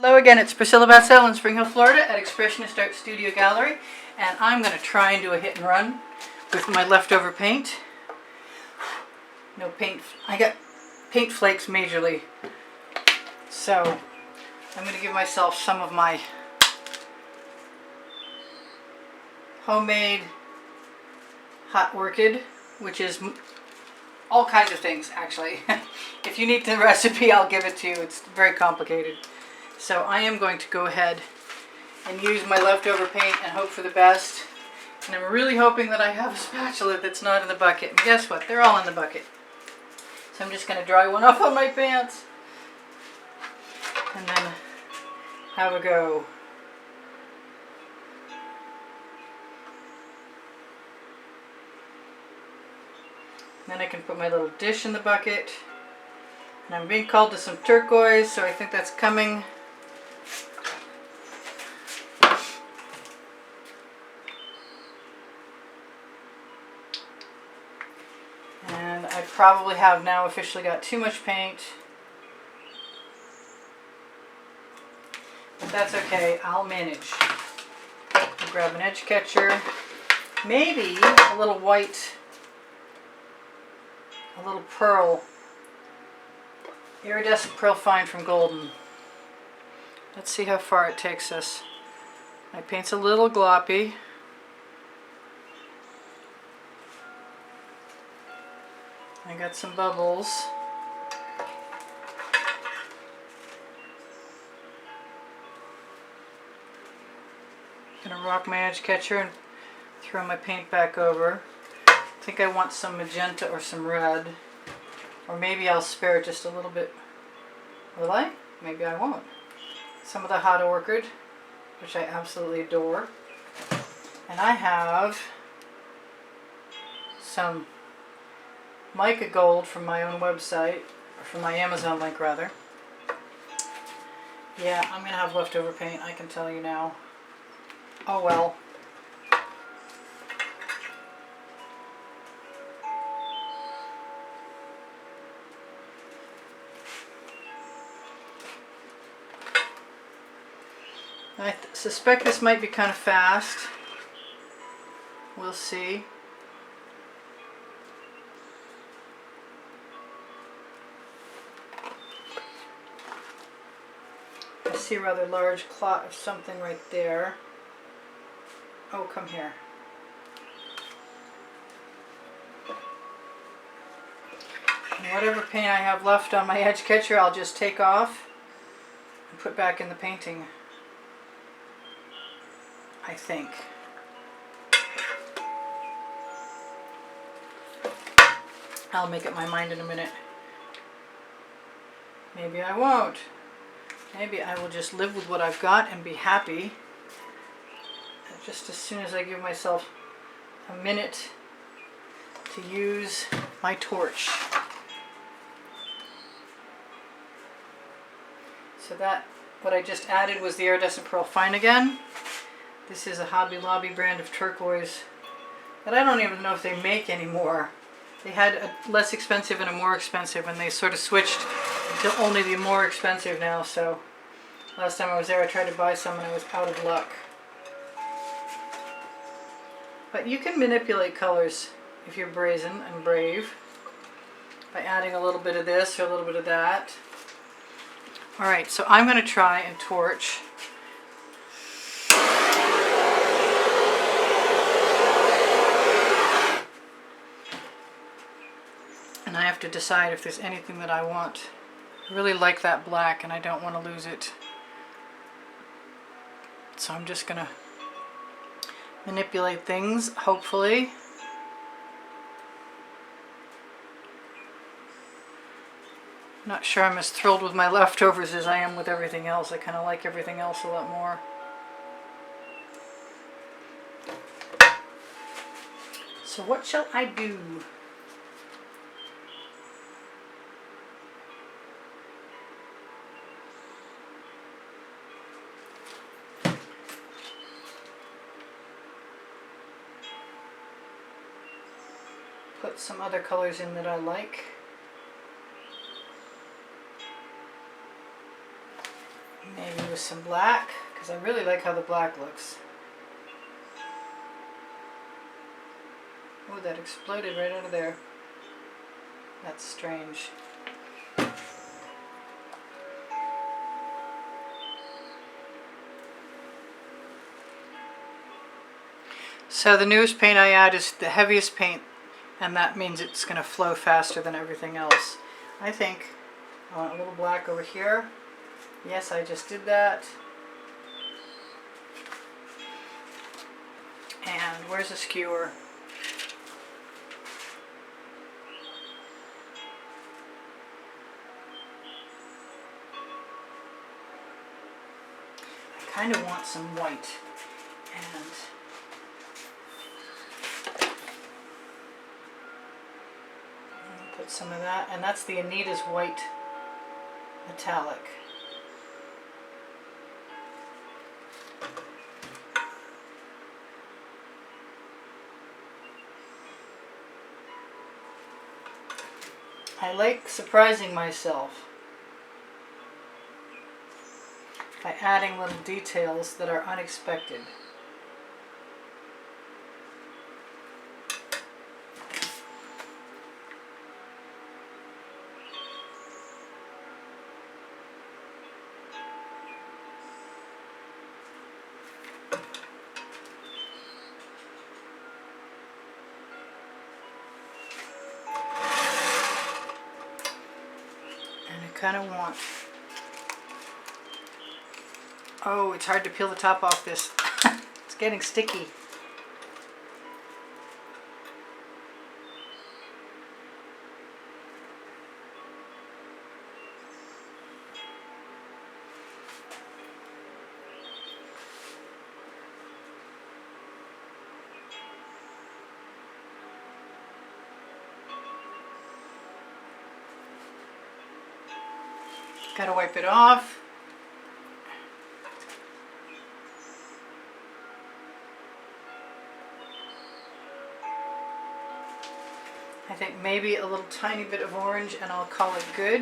Hello again, it's Priscilla Batzell in Spring Hill, Florida at Expressionist Art Studio Gallery, and I'm going to try and do a hit and run with my leftover paint. No paint, I got paint flakes majorly, so I'm going to give myself some of my homemade hot orchid, which is all kinds of things actually. If you need the recipe, I'll give it to you. It's very complicated. So I am going to go ahead and use my leftover paint and hope for the best. And I'm really hoping that I have a spatula that's not in the bucket. And guess what? They're all in the bucket. So I'm just going to dry one off on my pants. And then have a go. Then I can put my little dish in the bucket. And I'm being called to some turquoise, so I think that's coming. And I probably have now officially got too much paint. But that's okay, I'll manage. I'll grab an edge catcher. Maybe a little white, a little pearl. Iridescent pearl fine from Golden. Let's see how far it takes us. My paint's a little gloppy. I got some bubbles. I'm gonna rock my edge catcher and throw my paint back over. I think I want some magenta or some red. Or maybe I'll spare just a little bit. Will I? Maybe I won't. Some of the hot orchid, which I absolutely adore. And I have some mica gold from my own website, or from my Amazon link rather. Yeah, I'm going to have leftover paint, I can tell you now. Oh well. I suspect this might be kind of fast. We'll see. I see a rather large clot of something right there. Oh, come here. And whatever paint I have left on my edge catcher, I'll just take off and put back in the painting. I think. I'll make up my mind in a minute. Maybe I won't. Maybe I will just live with what I've got and be happy. Just as soon as I give myself a minute to use my torch. So that, what I just added was the iridescent pearl fine again. This is a Hobby Lobby brand of turquoise that I don't even know if they make anymore. They had a less expensive and a more expensive, and they sort of switched to only the more expensive now. So last time I was there I tried to buy some and I was out of luck. But you can manipulate colors if you're brazen and brave by adding a little bit of this or a little bit of that. Alright, so I'm going to try and torch. And I have to decide if there's anything that I want. I really like that black and I don't want to lose it. So I'm just going to manipulate things, hopefully. Not sure I'm as thrilled with my leftovers as I am with everything else. I kind of like everything else a lot more. So what shall I do? Put some other colors in that I like. Maybe with some black, because I really like how the black looks. Oh, that exploded right out of there. That's strange. So the newest paint I add is the heaviest paint, and that means it's going to flow faster than everything else. I think I want a little black over here. Yes, I just did that. And where's the skewer? I kind of want some white, and put some of that, and that's the Anita's white metallic. I like surprising myself by adding little details that are unexpected. Kind of want, oh, it's hard to peel the top off this. It's getting sticky. Gotta wipe it off. I think maybe a little tiny bit of orange and I'll call it good.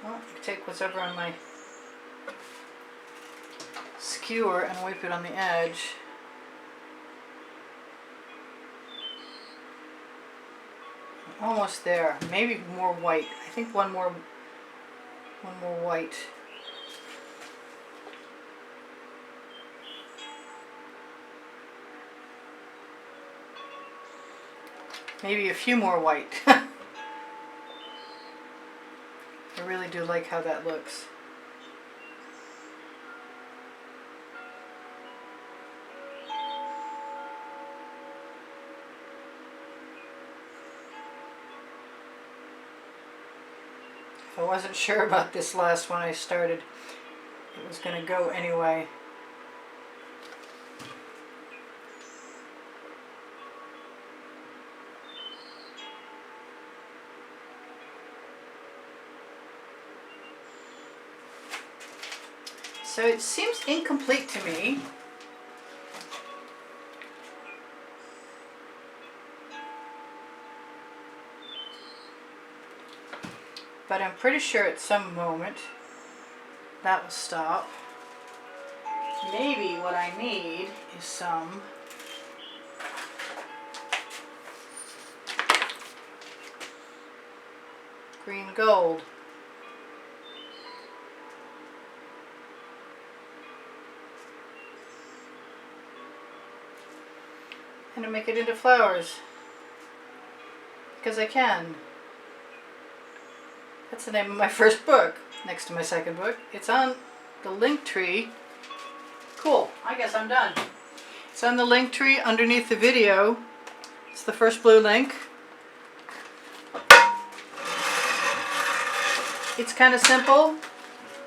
Well, I can take what's over on my skewer and wipe it on the edge. Almost there. Maybe more white. I think one more white. Maybe a few more white. I really do like how that looks. I wasn't sure about this last one I started. It was going to go anyway. So it seems incomplete to me. But I'm pretty sure at some moment that will stop. Maybe what I need is some green gold. And to make it into flowers. Because I can. That's the name of my first book, next to my second book. It's on the link tree. Cool, I guess I'm done. It's on the link tree underneath the video. It's the first blue link. It's kind of simple,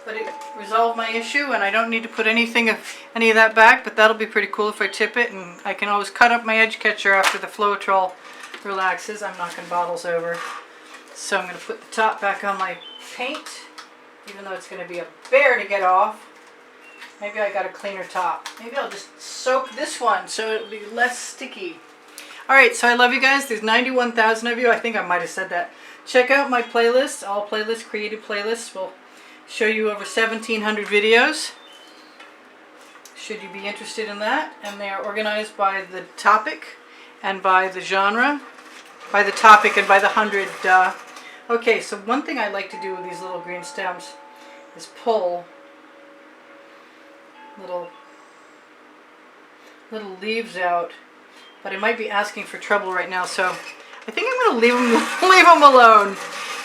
but it resolved my issue, and I don't need to put any of that back, but that'll be pretty cool if I tip it, and I can always cut up my edge catcher after the Floetrol relaxes. I'm knocking bottles over. So I'm going to put the top back on my paint, even though it's going to be a bear to get off. Maybe I got a cleaner top. Maybe I'll just soak this one so it'll be less sticky. Alright, so I love you guys. There's 91,000 of you. I think I might have said that. Check out my playlists. All playlists, creative playlists will show you over 1,700 videos, should you be interested in that. And they are organized by the topic and by the genre, by the topic and by the 100. Okay, so one thing I like to do with these little green stems is pull little leaves out, but I might be asking for trouble right now, so I think I'm going to leave them alone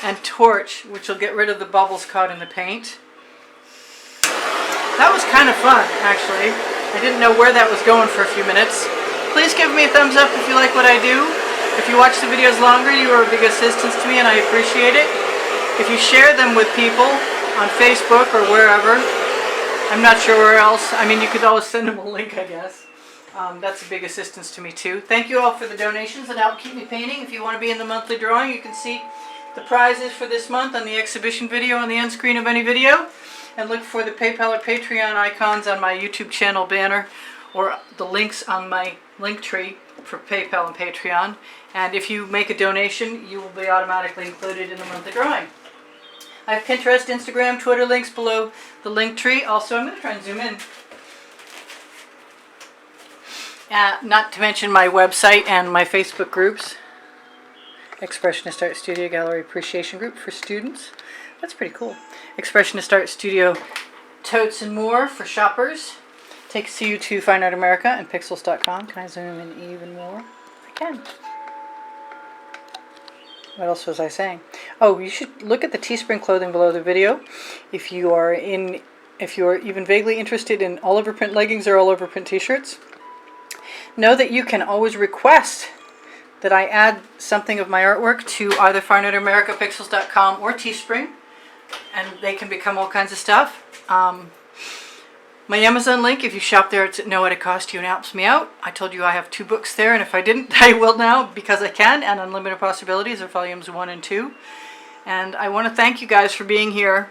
and torch, which will get rid of the bubbles caught in the paint. That was kind of fun, actually. I didn't know where that was going for a few minutes. Please give me a thumbs up if you like what I do. If you watch the videos longer, you are a big assistance to me and I appreciate it. If you share them with people on Facebook or wherever, I'm not sure where else. I mean, you could always send them a link, I guess. That's a big assistance to me too. Thank you all for the donations that help keep me painting. If you want to be in the monthly drawing, you can see the prizes for this month on the exhibition video on the end screen of any video. And look for the PayPal or Patreon icons on my YouTube channel banner or the links on my link tree for PayPal and Patreon. And if you make a donation, you will be automatically included in the monthly drawing. I have Pinterest, Instagram, Twitter links below the link tree. Also, I'm going to try and zoom in. Not to mention my website and my Facebook groups. Expressionist Art Studio Gallery Appreciation Group for students. That's pretty cool. Expressionist Art Studio totes and more for shoppers. Takes you to Fine Art America and pixels.com. Can I zoom in even more? I can. What else was I saying? Oh, you should look at the Teespring clothing below the video. If you are even vaguely interested in all over print leggings or all over print t-shirts, know that you can always request that I add something of my artwork to either Fine Art America, pixels.com, or Teespring, and they can become all kinds of stuff. My Amazon link, if you shop there, it's at no added cost to you and helps me out. I told you I have 2 books there, and if I didn't, I will now because I can, and Unlimited Possibilities are volumes 1 and 2. And I want to thank you guys for being here.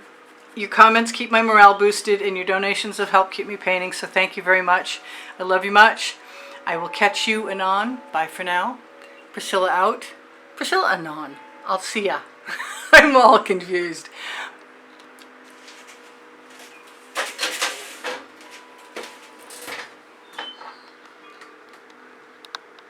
Your comments keep my morale boosted, and your donations have helped keep me painting, so thank you very much. I love you much. I will catch you anon. Bye for now. Priscilla out. Priscilla anon. I'll see ya. I'm all confused.